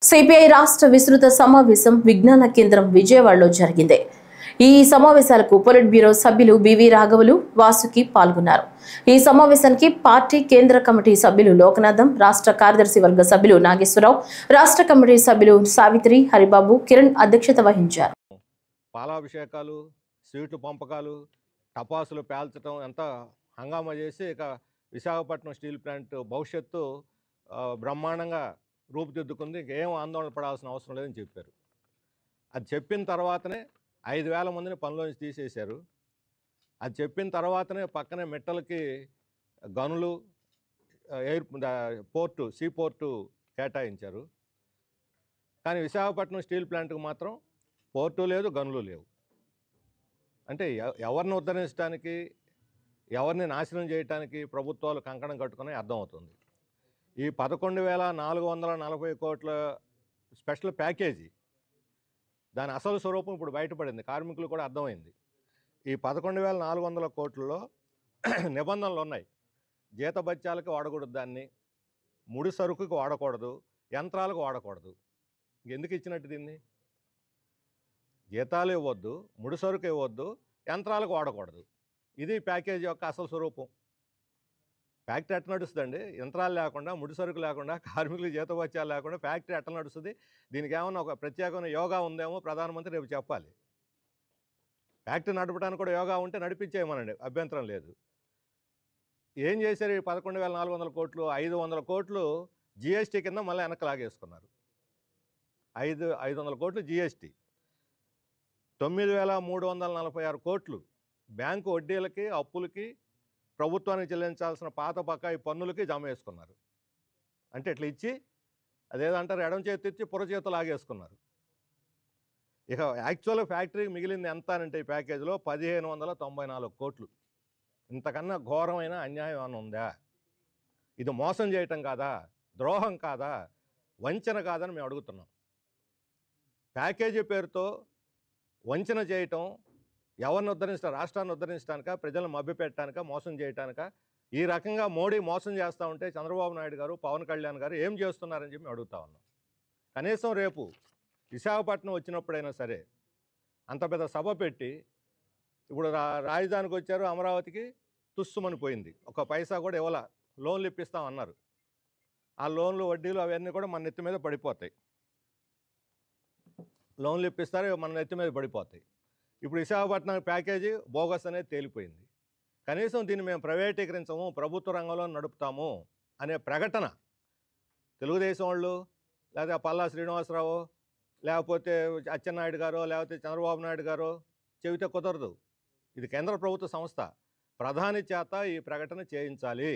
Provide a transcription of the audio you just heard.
CPI రాష్ట్ర విస్తృత సమావేశం విజ్ఞాన కేంద్రం విజయవాడలో జరిగింది. ఈ సమావేశాలకు పొలిట్ బ్యూరో సభ్యులు బివి రాఘవులు, వాసుకి పాల్గొన్నారు. ఈ సమావేశానికి పార్టీ కేంద్ర కమిటీ సభ్యులు లోకనాథం, రాష్ట్ర కార్యదర్శి వర్గ సభ్యులు నాగేశ్వరరావు, రాష్ట్ర కమిటీ సభ్యులు సావిత్రి, హరిబాబు, కిరణ్ అధ్యక్షత వహించారు. పాలాభిషేకాలు, స్వీట్లు పంపకాలు, టపాసులు పేల్చడం ఎంత హంగామా చేసి ఇక విశాఖపట్నం స్టీల్ ప్లాంట్ భవిష్యత్తు బ్రహ్మాండంగా రూపుదిద్దుకుంది. ఇంకేం ఆందోళన పడాల్సిన అవసరం లేదని చెప్పారు. అది చెప్పిన తర్వాతనే 5,000 మందిని పనిలోంచి తీసేశారు. అది చెప్పిన తర్వాతనే పక్కనే మిట్టలకి గనులు, సీ పోర్టు కేటాయించారు. కానీ విశాఖపట్నం స్టీల్ ప్లాంట్కి మాత్రం పోర్టు లేదు, గనులు లేవు. అంటే ఎవరిని ఉద్ధరించడానికి, ఎవరిని నాశనం చేయడానికి ప్రభుత్వాలు కంకణం కట్టుకుని అర్థమవుతుంది. ఈ 11,440 కోట్ల స్పెషల్ ప్యాకేజీ దాని అసలు స్వరూపం ఇప్పుడు బయటపడింది. కార్మికులు కూడా అర్థమైంది. ఈ 11,400 కోట్లలో నిబంధనలు ఉన్నాయి. జీతభత్యాలకు వాడకూడదు, దాన్ని ముడి సరుకుకి వాడకూడదు, యంత్రాలకు వాడకూడదు. ఎందుకు ఇచ్చినట్టు దీన్ని? జీతాలు ఇవ్వద్దు, ముడి సరుకు ఇవ్వద్దు, యంత్రాలకు వాడకూడదు. ఇది ప్యాకేజీ యొక్క అసలు స్వరూపం. ఫ్యాక్టరీ ఎట్లా నడుస్తుందండి? యంత్రాలు లేకుండా, ముడి సరుకు లేకుండా, కార్మికులు జీతభత్యాలు లేకుండా ఫ్యాక్టరీ ఎట్లా నడుస్తుంది? దీనికి ఏమన్నా ఒక ప్రత్యేకమైన యోగా ఉందేమో ప్రధానమంత్రి రేపు చెప్పాలి. ఫ్యాక్టరీ నడపడానికి కూడా యోగా ఉంటే నడిపించేయమనండి, అభ్యంతరం లేదు. ఏం చేశారు? ఈ 11,400 కోట్లు, 500 కోట్లు జిఎస్టీ కింద మళ్ళీ వెనక్కి లాగేసుకున్నారు. 500 కోట్లు జిఎస్టీ, 9,346 కోట్లు బ్యాంకు వడ్డీలకి, అప్పులకి, ప్రభుత్వానికి చెల్లించాల్సిన పాత బకాయి పన్నులకి జమ వేసుకున్నారు. అంటే ఇట్లా ఇచ్చి అదేదంటారు, ఎడం చేతి ఇచ్చి పుర చేతులు లాగేసుకున్నారు. ఇక యాక్చువల్ ఫ్యాక్టరీకి మిగిలింది ఎంత అంటే ఈ ప్యాకేజీలో 1,594 కోట్లు. ఇంతకన్నా ఘోరమైన అన్యాయం అని ఉందా? ఇది మోసం చేయటం కాదా? ద్రోహం కాదా? వంచన కాదని మేము అడుగుతున్నాం. ప్యాకేజీ పేరుతో వంచన చేయటం ఎవరిని ఉద్ధరించడం? రాష్ట్రాన్ని ఉద్ధరించడానిక, ప్రజలను మభ్యపెట్టడానిక, మోసం చేయడానిక? ఈ రకంగా మోడీ మోసం చేస్తూ ఉంటే చంద్రబాబు నాయుడు గారు, పవన్ కళ్యాణ్ గారు ఏం చేస్తున్నారని చెప్పి అడుగుతా ఉన్నాం. కనీసం రేపు విశాఖపట్నం వచ్చినప్పుడైనా సరే అంత పెద్ద సభ పెట్టి, ఇప్పుడు రాజధానికి వచ్చారు, అమరావతికి తుస్సుమని పోయింది, ఒక పైసా కూడా ఇవ్వాల, లోన్లు ఇప్పిస్తామన్నారు. ఆ లోన్లు, వడ్డీలు అవన్నీ కూడా మన నెత్తి మీద పడిపోతాయి. లోన్లు ఇప్పిస్తారు, మన నెత్తి మీద పడిపోతాయి. ఇప్పుడు విశాఖపట్నం ప్యాకేజీ బోగస్ అనేది తేలిపోయింది. కనీసం దీన్ని మేము ప్రైవేటీకరించము, ప్రభుత్వ రంగంలో నడుపుతాము అనే ప్రకటన తెలుగుదేశం వాళ్ళు, లేకపోతే పల్లా శ్రీనివాసరావు, లేకపోతే అచ్చెన్నాయుడు గారు, లేకపోతే చంద్రబాబు నాయుడు గారు చెబితే కుదరదు. ఇది కేంద్ర ప్రభుత్వ సంస్థ, ప్రధాని చేత ఈ ప్రకటన చేయించాలి.